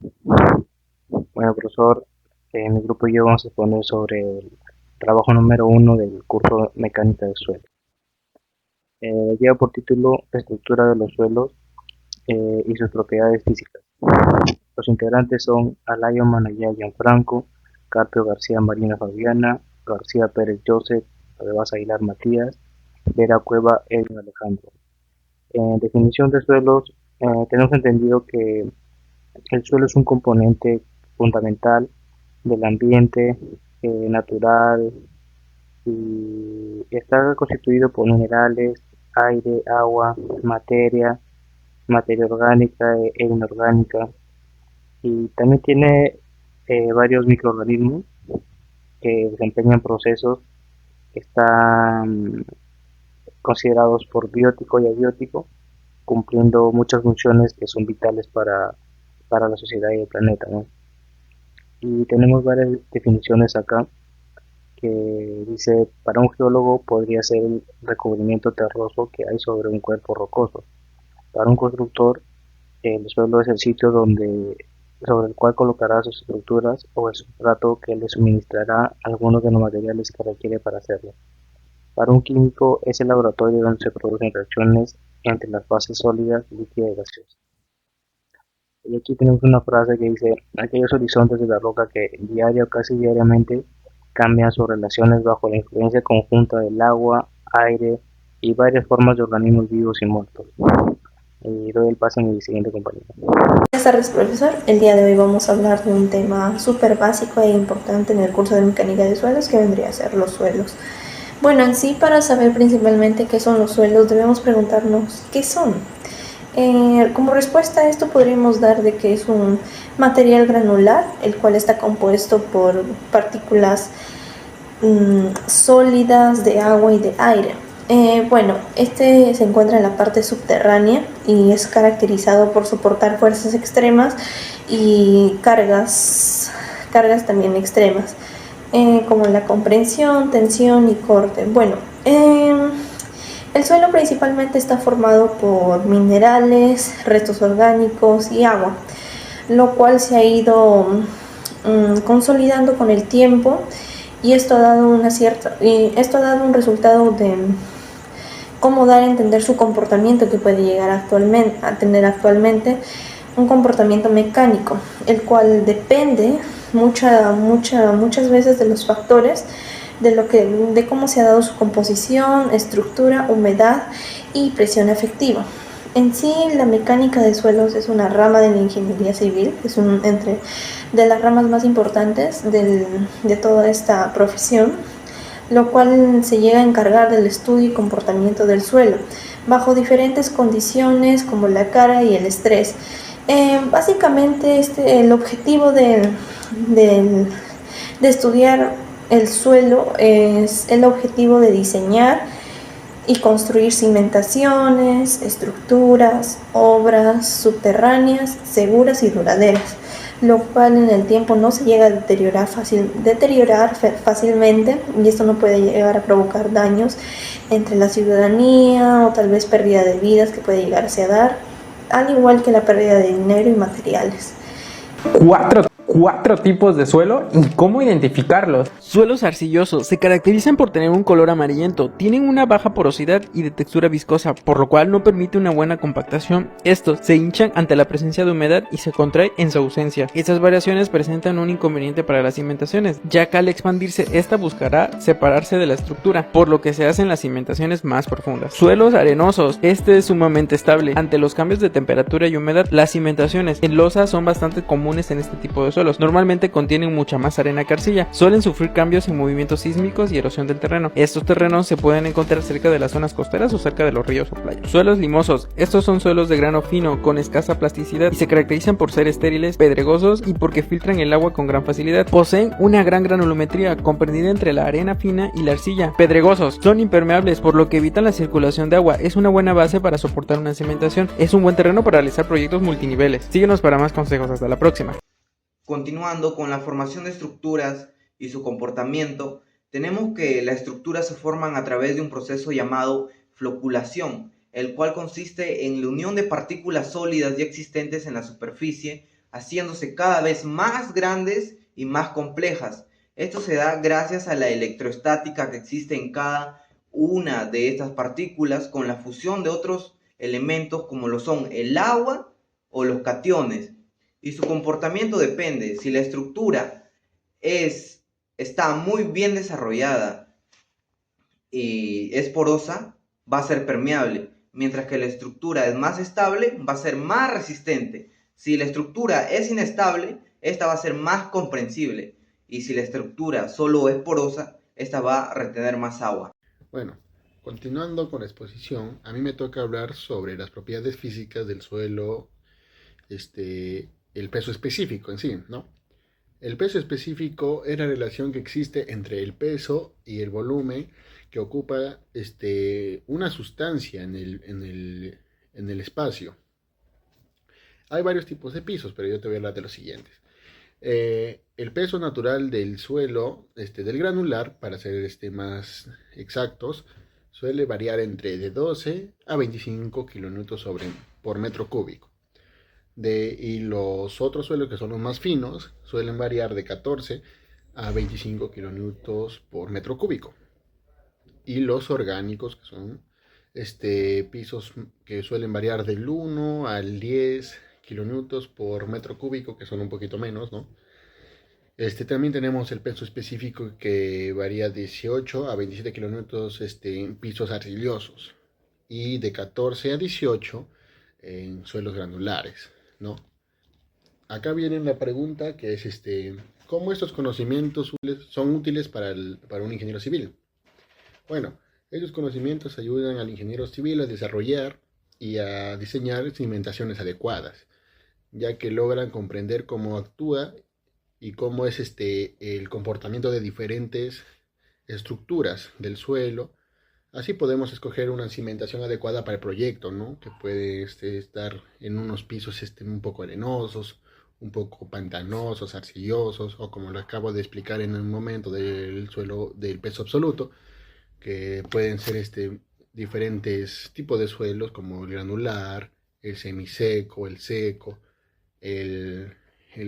Bueno, profesor, en mi grupo y yo vamos a exponer sobre el trabajo número uno del curso Mecánica del Suelo. Lleva por título Estructura de los suelos y sus propiedades físicas. Los integrantes son Alayo Manayá Gianfranco, Carpio García Marina Fabiana, García Pérez Joseph, Adebas Aguilar Matías, Vera Cueva Edwin Alejandro. En definición de suelos, tenemos entendido que el suelo es un componente fundamental del ambiente natural y está constituido por minerales, aire, agua, materia orgánica e inorgánica, y también tiene varios microorganismos que desempeñan procesos que están considerados por biótico y abiótico, cumpliendo muchas funciones que son vitales para la sociedad y el planeta, ¿no? Y tenemos varias definiciones acá que dice, para un geólogo podría ser el recubrimiento terroso que hay sobre un cuerpo rocoso. Para un constructor, el suelo es el sitio sobre el cual colocará sus estructuras o el sustrato que le suministrará algunos de los materiales que requiere para hacerlo. Para un químico, es el laboratorio donde se producen reacciones entre las fases sólidas, líquidas y gaseosas. Y aquí tenemos una frase que dice, aquellos horizontes de la roca que diaria o casi diariamente cambian sus relaciones bajo la influencia conjunta del agua, aire y varias formas de organismos vivos y muertos. Y doy el paso a mi siguiente compañero. Buenas tardes, profesor. El día de hoy vamos a hablar de un tema súper básico e importante en el curso de mecánica de suelos, que vendría a ser los suelos. Bueno, en sí, para saber principalmente qué son los suelos, debemos preguntarnos qué son. Como respuesta a esto podríamos dar de que es un material granular, el cual está compuesto por partículas sólidas de agua y de aire. Bueno, este se encuentra en la parte subterránea y es caracterizado por soportar fuerzas extremas y cargas también extremas, como la comprensión, tensión y corte. Bueno, el suelo principalmente está formado por minerales, restos orgánicos y agua, lo cual se ha ido consolidando con el tiempo, y esto ha dado un resultado de cómo dar a entender su comportamiento, que puede llegar a tener actualmente un comportamiento mecánico, el cual depende muchas veces de los factores de cómo se ha dado su composición, estructura, humedad y presión efectiva. En sí, la mecánica de suelos es una rama de la ingeniería civil, es entre de las ramas más importantes de toda esta profesión, lo cual se llega a encargar del estudio y comportamiento del suelo, bajo diferentes condiciones como la carga y el estrés. Básicamente, el objetivo de estudiar el suelo es el objetivo de diseñar y construir cimentaciones, estructuras, obras subterráneas seguras y duraderas, lo cual en el tiempo no se llega a deteriorar fácilmente, y esto no puede llegar a provocar daños entre la ciudadanía o tal vez pérdida de vidas que puede llegarse a dar, al igual que la pérdida de dinero y materiales. Cuatro tipos de suelo y cómo identificarlos. Suelos arcillosos se caracterizan por tener un color amarillento, tienen una baja porosidad y de textura viscosa, por lo cual no permite una buena compactación. Estos se hinchan ante la presencia de humedad y se contraen en su ausencia. Estas variaciones presentan un inconveniente para las cimentaciones, ya que al expandirse esta buscará separarse de la estructura, por lo que se hacen las cimentaciones más profundas. Suelos arenosos, este es sumamente estable. Ante los cambios de temperatura y humedad, las cimentaciones en losa son bastante comunes en este tipo de suelos. Normalmente contienen mucha más arena que arcilla, suelen sufrir cambios en movimientos sísmicos y erosión del terreno. Estos terrenos se pueden encontrar cerca de las zonas costeras o cerca de los ríos o playas. Suelos limosos, estos son suelos de grano fino con escasa plasticidad y se caracterizan por ser estériles, pedregosos y porque filtran el agua con gran facilidad. Poseen una gran granulometría comprendida entre la arena fina y la arcilla. Pedregosos, son impermeables por lo que evitan la circulación de agua. Es una buena base para soportar una cimentación. Es un buen terreno para realizar proyectos multiniveles. Síguenos para más consejos. Hasta la próxima. Continuando con la formación de estructuras y su comportamiento, tenemos que las estructuras se forman a través de un proceso llamado floculación, el cual consiste en la unión de partículas sólidas ya existentes en la superficie haciéndose cada vez más grandes y más complejas. Esto se da gracias a la electroestática que existe en cada una de estas partículas con la fusión de otros elementos como lo son el agua o los cationes. Y su comportamiento depende. Si la estructura está muy bien desarrollada y es porosa, va a ser permeable, mientras que la estructura es más estable, va a ser más resistente. Si la estructura es inestable, esta va a ser más comprensible, y si la estructura solo es porosa, esta va a retener más agua. Bueno, continuando con la exposición, a mí me toca hablar sobre las propiedades físicas del suelo, el peso específico en sí, ¿no? El peso específico es la relación que existe entre el peso y el volumen que ocupa una sustancia en el espacio. Hay varios tipos de pisos, pero yo te voy a hablar de los siguientes. El peso natural del suelo, del granular, para ser más exactos, suele variar entre de 12 a 25 kilonewtons por metro cúbico. Y los otros suelos, que son los más finos, suelen variar de 14 a 25 kilonewtons por metro cúbico. Y los orgánicos, que son pisos que suelen variar del 1 al 10 kilonewtons por metro cúbico, que son un poquito menos, ¿no? También tenemos el peso específico, que varía de 18 a 27 kilonewtons en pisos arcillosos, y de 14 a 18 en suelos granulares, ¿no? Acá viene la pregunta, que es ¿cómo estos conocimientos son útiles para un ingeniero civil? Bueno, estos conocimientos ayudan al ingeniero civil a desarrollar y a diseñar cimentaciones adecuadas, ya que logran comprender cómo actúa y cómo es el comportamiento de diferentes estructuras del suelo. Así podemos escoger una cimentación adecuada para el proyecto, ¿no? Que puede estar en unos pisos un poco arenosos, un poco pantanosos, arcillosos, o como lo acabo de explicar en un momento, del suelo del peso absoluto, que pueden ser diferentes tipos de suelos, como el granular, el semiseco, el seco, el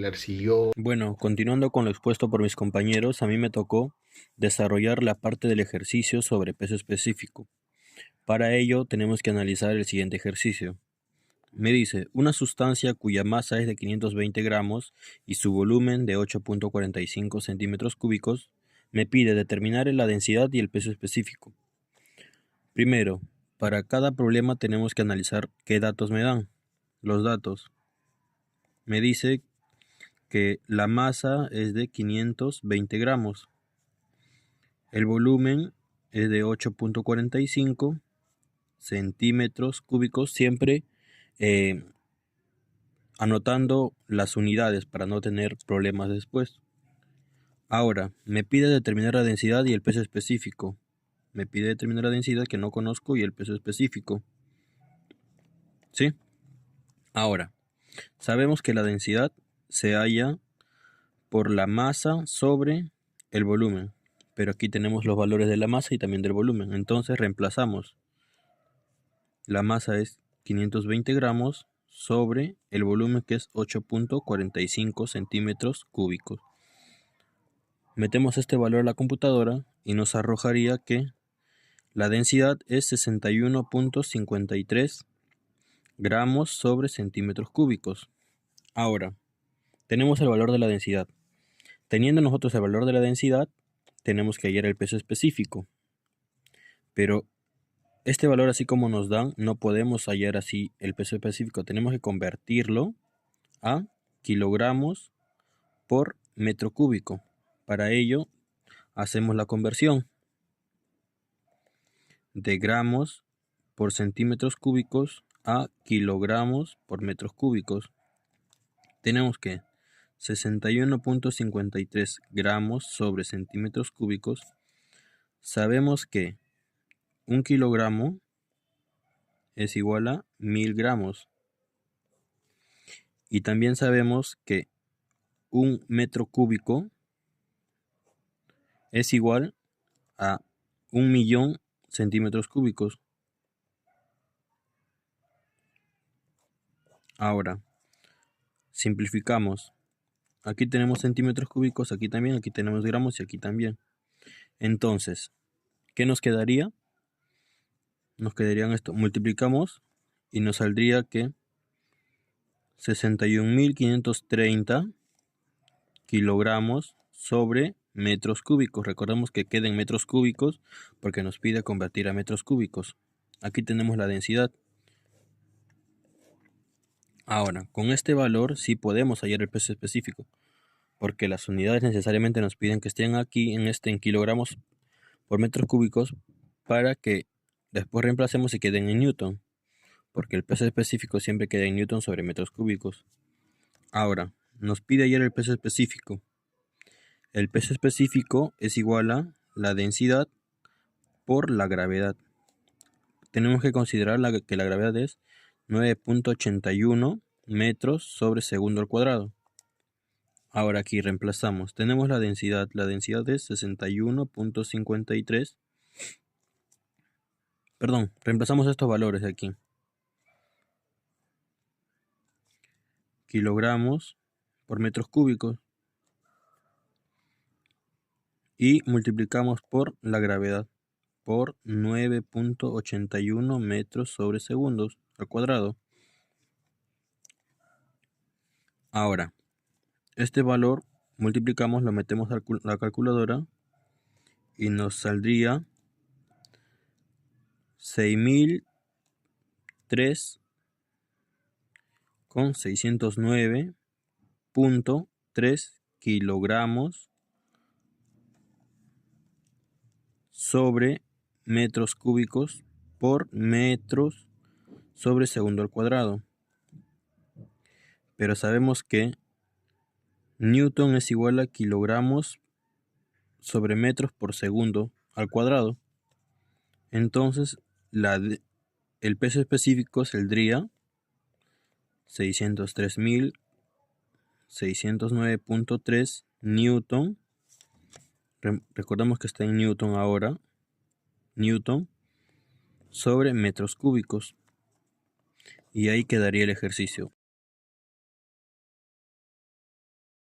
arcilloso. Bueno, continuando con lo expuesto por mis compañeros, a mí me tocó desarrollar la parte del ejercicio sobre peso específico. Para ello tenemos que analizar el siguiente ejercicio. Me dice, una sustancia cuya masa es de 520 gramos y su volumen de 8.45 centímetros cúbicos, me pide determinar la densidad y el peso específico. Primero, para cada problema tenemos que analizar qué datos me dan. Los datos. Me dice que la masa es de 520 gramos. El volumen es de 8.45 centímetros cúbicos, siempre anotando las unidades para no tener problemas después. Ahora, me pide determinar la densidad y el peso específico. Me pide determinar la densidad, que no conozco, y el peso específico. ¿Sí? Ahora, sabemos que la densidad se halla por la masa sobre el volumen, pero aquí tenemos los valores de la masa y también del volumen. Entonces reemplazamos. La masa es 520 gramos sobre el volumen, que es 8.45 centímetros cúbicos. Metemos este valor a la computadora y nos arrojaría que la densidad es 61.53 gramos sobre centímetros cúbicos. Ahora, tenemos el valor de la densidad. Teniendo nosotros el valor de la densidad, tenemos que hallar el peso específico. Pero este valor, así como nos dan, no podemos hallar así el peso específico. Tenemos que convertirlo a kilogramos por metro cúbico. Para ello, hacemos la conversión de gramos por centímetros cúbicos a kilogramos por metros cúbicos. Tenemos que 61.53 gramos sobre centímetros cúbicos. Sabemos que un kilogramo es igual a 1000 gramos. Y también sabemos que un metro cúbico es igual a 1.000.000 centímetros cúbicos. Ahora, simplificamos. Aquí tenemos centímetros cúbicos, aquí también, aquí tenemos gramos y aquí también. Entonces, ¿qué nos quedaría? Nos quedarían esto. Multiplicamos y nos saldría que 61.530 kilogramos sobre metros cúbicos. Recordemos que queda en metros cúbicos porque nos pide convertir a metros cúbicos. Aquí tenemos la densidad. Ahora, con este valor sí podemos hallar el peso específico, porque las unidades necesariamente nos piden que estén aquí en kilogramos por metros cúbicos para que después reemplacemos y queden en newton, porque el peso específico siempre queda en newton sobre metros cúbicos. Ahora, nos pide hallar el peso específico. El peso específico es igual a la densidad por la gravedad. Tenemos que considerar que la gravedad es 9.81 metros sobre segundo al cuadrado. Ahora aquí reemplazamos. Tenemos la densidad. La densidad es 61.53. Perdón, reemplazamos estos valores de aquí. Kilogramos por metros cúbicos. Y multiplicamos por la gravedad. Por 9.81 metros sobre segundos al cuadrado. Ahora, este valor multiplicamos, lo metemos a la calculadora y nos saldría 6.003,609.3 kilogramos sobre metros cúbicos por metros sobre segundo al cuadrado. Pero sabemos que newton es igual a kilogramos sobre metros por segundo al cuadrado. Entonces, el peso específico saldría 603.609.3 newton. Recordemos que está en newton ahora. Newton sobre metros cúbicos. Y ahí quedaría el ejercicio.